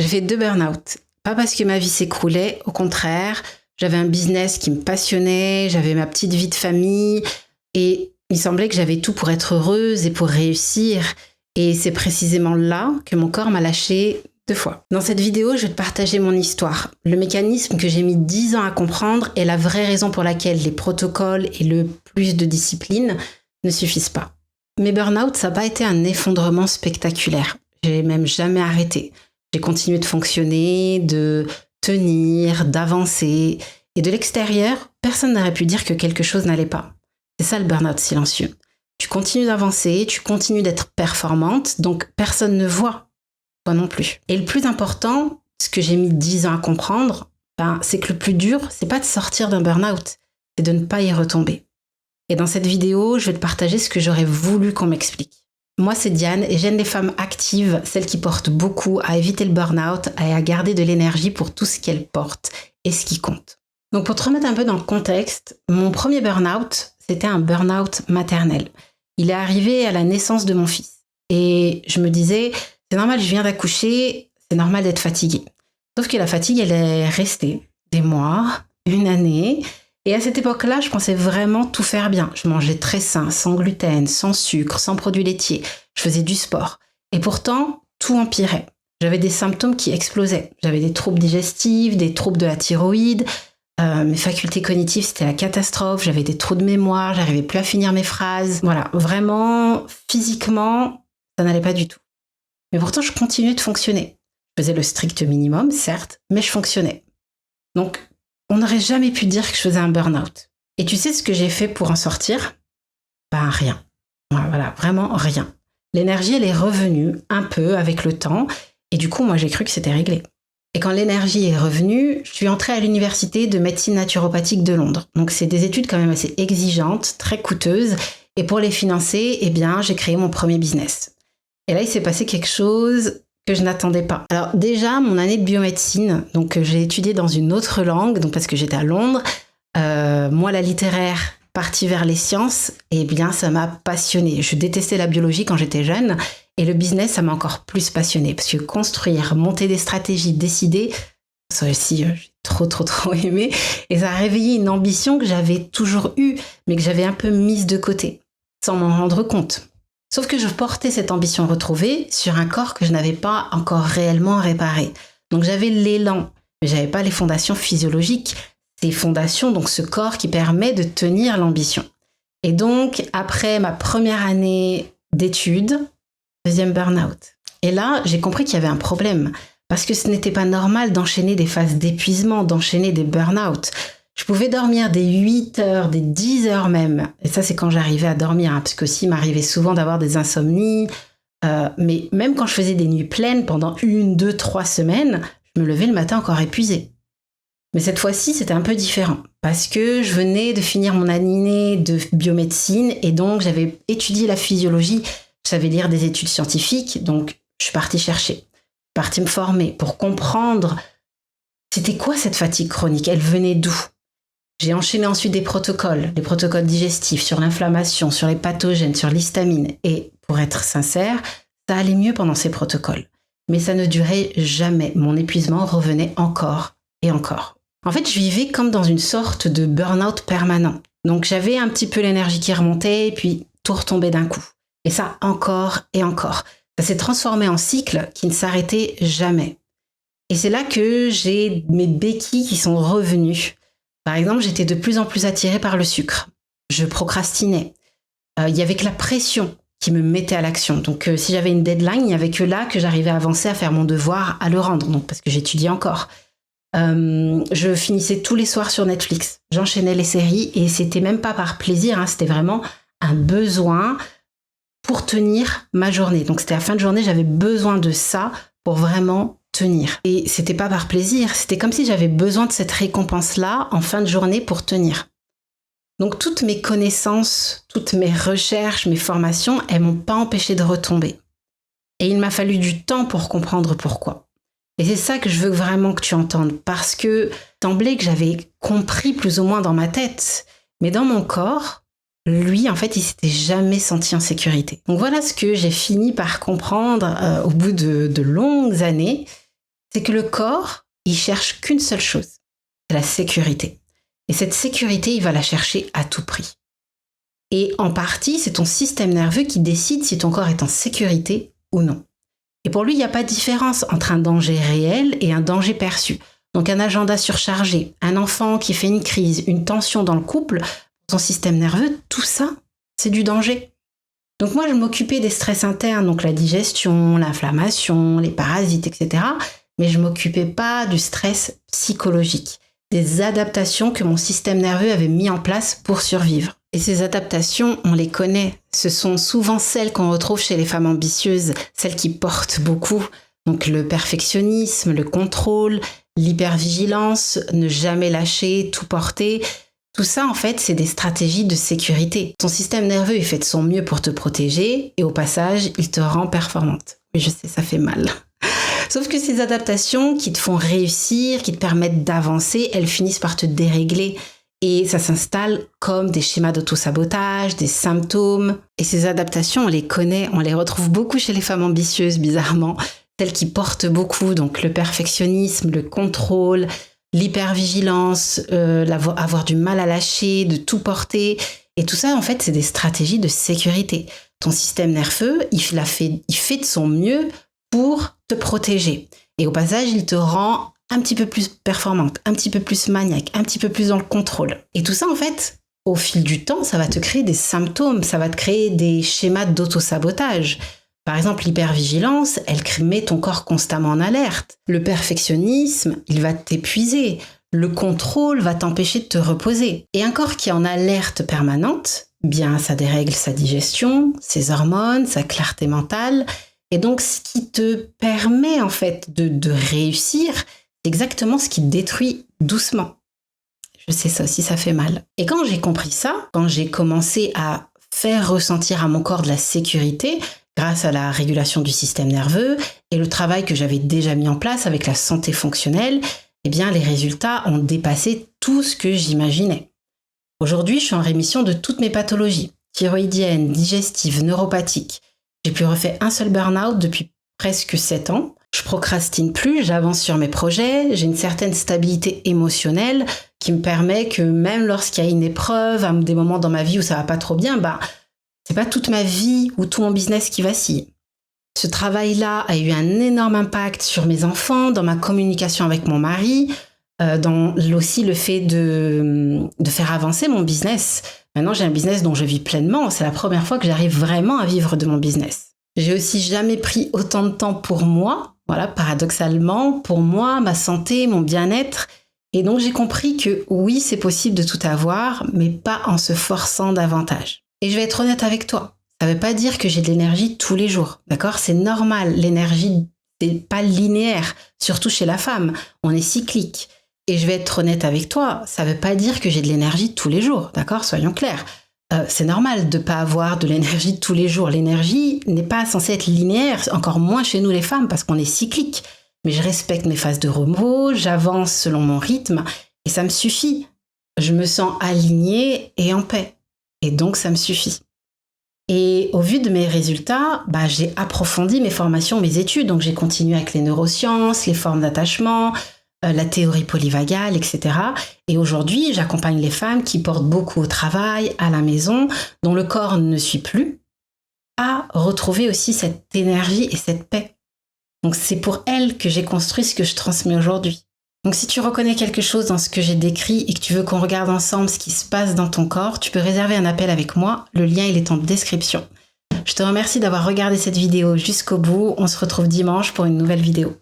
J'ai fait 2 burn-out. Pas parce que ma vie s'écroulait, au contraire, j'avais un business qui me passionnait, j'avais ma petite vie de famille et il semblait que j'avais tout pour être heureuse et pour réussir. Et c'est précisément là que mon corps m'a lâché 2 fois. Dans cette vidéo, je vais te partager mon histoire. Le mécanisme que j'ai mis 10 ans à comprendre est la vraie raison pour laquelle les protocoles et le plus de discipline ne suffisent pas. Mes burn-out, ça n'a pas été un effondrement spectaculaire. J'ai même jamais arrêté. J'ai continué de fonctionner, de tenir, d'avancer. Et de l'extérieur, personne n'aurait pu dire que quelque chose n'allait pas. C'est ça le burn-out silencieux. Tu continues d'avancer, tu continues d'être performante, donc personne ne voit. Toi non plus. Et le plus important, ce que j'ai mis 10 ans à comprendre, c'est que le plus dur, c'est pas de sortir d'un burn-out, c'est de ne pas y retomber. Et dans cette vidéo, je vais te partager ce que j'aurais voulu qu'on m'explique. Moi, c'est Diane et j'aime les femmes actives, celles qui portent beaucoup à éviter le burn-out et à garder de l'énergie pour tout ce qu'elles portent et ce qui compte. Donc pour te remettre un peu dans le contexte, mon premier burn-out, c'était un burn-out maternel. Il est arrivé à la naissance de mon fils. Et je me disais, c'est normal, je viens d'accoucher, c'est normal d'être fatiguée. Sauf que la fatigue, elle est restée des mois, une année. Et à cette époque-là, je pensais vraiment tout faire bien. Je mangeais très sain, sans gluten, sans sucre, sans produits laitiers. Je faisais du sport. Et pourtant, tout empirait. J'avais des symptômes qui explosaient. J'avais des troubles digestifs, des troubles de la thyroïde. Mes facultés cognitives, c'était la catastrophe. J'avais des trous de mémoire, j'arrivais plus à finir mes phrases. Voilà, vraiment, physiquement, ça n'allait pas du tout. Mais pourtant, je continuais de fonctionner. Je faisais le strict minimum, certes, mais je fonctionnais. Donc, on n'aurait jamais pu dire que je faisais un burn-out. Et tu sais ce que j'ai fait pour en sortir ? Rien. Voilà, vraiment rien. L'énergie, elle est revenue un peu avec le temps. Et du coup, moi, j'ai cru que c'était réglé. Et quand l'énergie est revenue, je suis entrée à l'université de médecine naturopathique de Londres. Donc, c'est des études quand même assez exigeantes, très coûteuses. Et pour les financer, j'ai créé mon premier business. Et là, il s'est passé quelque chose que je n'attendais pas. Alors déjà, mon année de biomédecine, donc j'ai étudié dans une autre langue, donc parce que j'étais à Londres. Moi, la littéraire, partie vers les sciences, ça m'a passionnée. Je détestais la biologie quand j'étais jeune, et le business, ça m'a encore plus passionnée, parce que construire, monter des stratégies, décider, ça aussi, j'ai trop aimé, et ça a réveillé une ambition que j'avais toujours eue, mais que j'avais un peu mise de côté, sans m'en rendre compte. Sauf que je portais cette ambition retrouvée sur un corps que je n'avais pas encore réellement réparé. Donc j'avais l'élan, mais j'avais pas les fondations physiologiques. Ces fondations, donc ce corps qui permet de tenir l'ambition. Et donc, après ma première année d'études, deuxième burn-out. Et là, j'ai compris qu'il y avait un problème. Parce que ce n'était pas normal d'enchaîner des phases d'épuisement, d'enchaîner des burn-out. Je pouvais dormir des 8 heures, des 10 heures même. Et ça, c'est quand j'arrivais à dormir, parce qu'aussi, il m'arrivait souvent d'avoir des insomnies. Mais même quand je faisais des nuits pleines pendant 1, 2, 3 semaines, je me levais le matin encore épuisée. Mais cette fois-ci, c'était un peu différent. Parce que je venais de finir mon année de biomédecine et donc j'avais étudié la physiologie. Je savais lire des études scientifiques, donc je suis partie chercher. Je suis partie me former pour comprendre c'était quoi cette fatigue chronique, elle venait d'où. J'ai enchaîné ensuite des protocoles digestifs sur l'inflammation, sur les pathogènes, sur l'histamine. Et pour être sincère, ça allait mieux pendant ces protocoles. Mais ça ne durait jamais. Mon épuisement revenait encore et encore. En fait, je vivais comme dans une sorte de burn-out permanent. Donc j'avais un petit peu l'énergie qui remontait et puis tout retombait d'un coup. Et ça encore et encore. Ça s'est transformé en cycle qui ne s'arrêtait jamais. Et c'est là que j'ai mes béquilles qui sont revenues. Par exemple, j'étais de plus en plus attirée par le sucre. Je procrastinais. Il y avait que la pression qui me mettait à l'action. Donc, si j'avais une deadline, il n'y avait que là que j'arrivais à avancer, à faire mon devoir, à le rendre. Donc, parce que j'étudiais encore. Je finissais tous les soirs sur Netflix. J'enchaînais les séries et c'était même pas par plaisir. C'était vraiment un besoin pour tenir ma journée. Donc, c'était à la fin de journée, j'avais besoin de ça pour vraiment tenir. Et c'était pas par plaisir, c'était comme si j'avais besoin de cette récompense-là en fin de journée pour tenir. Donc toutes mes connaissances, toutes mes recherches, mes formations, elles m'ont pas empêché de retomber. Et il m'a fallu du temps pour comprendre pourquoi. Et c'est ça que je veux vraiment que tu entendes, parce que il semblait que j'avais compris plus ou moins dans ma tête, mais dans mon corps, lui, en fait, il s'était jamais senti en sécurité. Donc voilà ce que j'ai fini par comprendre au bout de longues années. c'est que le corps, il cherche qu'une seule chose, c'est la sécurité. Et cette sécurité, il va la chercher à tout prix. Et en partie, c'est ton système nerveux qui décide si ton corps est en sécurité ou non. Et pour lui, il n'y a pas de différence entre un danger réel et un danger perçu. Donc un agenda surchargé, un enfant qui fait une crise, une tension dans le couple, ton système nerveux, tout ça, c'est du danger. Donc moi, je m'occupais des stress internes, donc la digestion, l'inflammation, les parasites, etc. Mais je ne m'occupais pas du stress psychologique, des adaptations que mon système nerveux avait mis en place pour survivre. Et ces adaptations, on les connaît. Ce sont souvent celles qu'on retrouve chez les femmes ambitieuses, celles qui portent beaucoup. Donc le perfectionnisme, le contrôle, l'hypervigilance, ne jamais lâcher, tout porter. Tout ça, en fait, c'est des stratégies de sécurité. Ton système nerveux, il fait de son mieux pour te protéger et au passage, il te rend performante. Oui, je sais, ça fait mal. Sauf que ces adaptations qui te font réussir, qui te permettent d'avancer, elles finissent par te dérégler. Et ça s'installe comme des schémas d'auto-sabotage, des symptômes. Et ces adaptations, on les connaît, on les retrouve beaucoup chez les femmes ambitieuses, bizarrement. Celles qui portent beaucoup, donc le perfectionnisme, le contrôle, l'hypervigilance, avoir du mal à lâcher, de tout porter. Et tout ça, en fait, c'est des stratégies de sécurité. Ton système nerveux, il fait de son mieux pour te protéger. Et au passage, il te rend un petit peu plus performante, un petit peu plus maniaque, un petit peu plus dans le contrôle. Et tout ça, en fait, au fil du temps, ça va te créer des symptômes, ça va te créer des schémas d'auto-sabotage. Par exemple, l'hypervigilance, elle met ton corps constamment en alerte. Le perfectionnisme, il va t'épuiser. Le contrôle va t'empêcher de te reposer. Et un corps qui est en alerte permanente, bien, ça dérègle sa digestion, ses hormones, sa clarté mentale. Et donc, ce qui te permet, en fait, de réussir, c'est exactement ce qui te détruit doucement. Je sais, ça aussi, ça fait mal. Et quand j'ai compris ça, quand j'ai commencé à faire ressentir à mon corps de la sécurité, grâce à la régulation du système nerveux et le travail que j'avais déjà mis en place avec la santé fonctionnelle, eh bien, les résultats ont dépassé tout ce que j'imaginais. Aujourd'hui, je suis en rémission de toutes mes pathologies, thyroïdiennes, digestives, neuropathiques. J'ai pu refaire un seul burn-out depuis presque 7 ans. Je procrastine plus, j'avance sur mes projets, j'ai une certaine stabilité émotionnelle qui me permet que même lorsqu'il y a une épreuve, des moments dans ma vie où ça va pas trop bien, c'est pas toute ma vie ou tout mon business qui vacille. Ce travail-là a eu un énorme impact sur mes enfants, dans ma communication avec mon mari, dans aussi le fait de faire avancer mon business. Maintenant, j'ai un business dont je vis pleinement. C'est la première fois que j'arrive vraiment à vivre de mon business. J'ai aussi jamais pris autant de temps pour moi, voilà, paradoxalement, pour moi, ma santé, mon bien-être. Et donc, j'ai compris que oui, c'est possible de tout avoir, mais pas en se forçant davantage. Et je vais être honnête avec toi. Ça ne veut pas dire que j'ai de l'énergie tous les jours, d'accord ? C'est normal, l'énergie n'est pas linéaire, surtout chez la femme. On est cyclique. Et je vais être honnête avec toi, ça ne veut pas dire que j'ai de l'énergie tous les jours, d'accord ? Soyons clairs. C'est normal de ne pas avoir de l'énergie tous les jours. L'énergie n'est pas censée être linéaire, encore moins chez nous les femmes, parce qu'on est cyclique. Mais je respecte mes phases de repos, j'avance selon mon rythme, et ça me suffit. Je me sens alignée et en paix. Et donc, ça me suffit. Et au vu de mes résultats, j'ai approfondi mes formations, mes études. Donc, j'ai continué avec les neurosciences, les formes d'attachement, la théorie polyvagale, etc. Et aujourd'hui, j'accompagne les femmes qui portent beaucoup au travail, à la maison, dont le corps ne suit plus, à retrouver aussi cette énergie et cette paix. Donc, c'est pour elles que j'ai construit ce que je transmets aujourd'hui. Donc, si tu reconnais quelque chose dans ce que j'ai décrit et que tu veux qu'on regarde ensemble ce qui se passe dans ton corps, tu peux réserver un appel avec moi. Le lien, il est en description. Je te remercie d'avoir regardé cette vidéo jusqu'au bout. On se retrouve dimanche pour une nouvelle vidéo.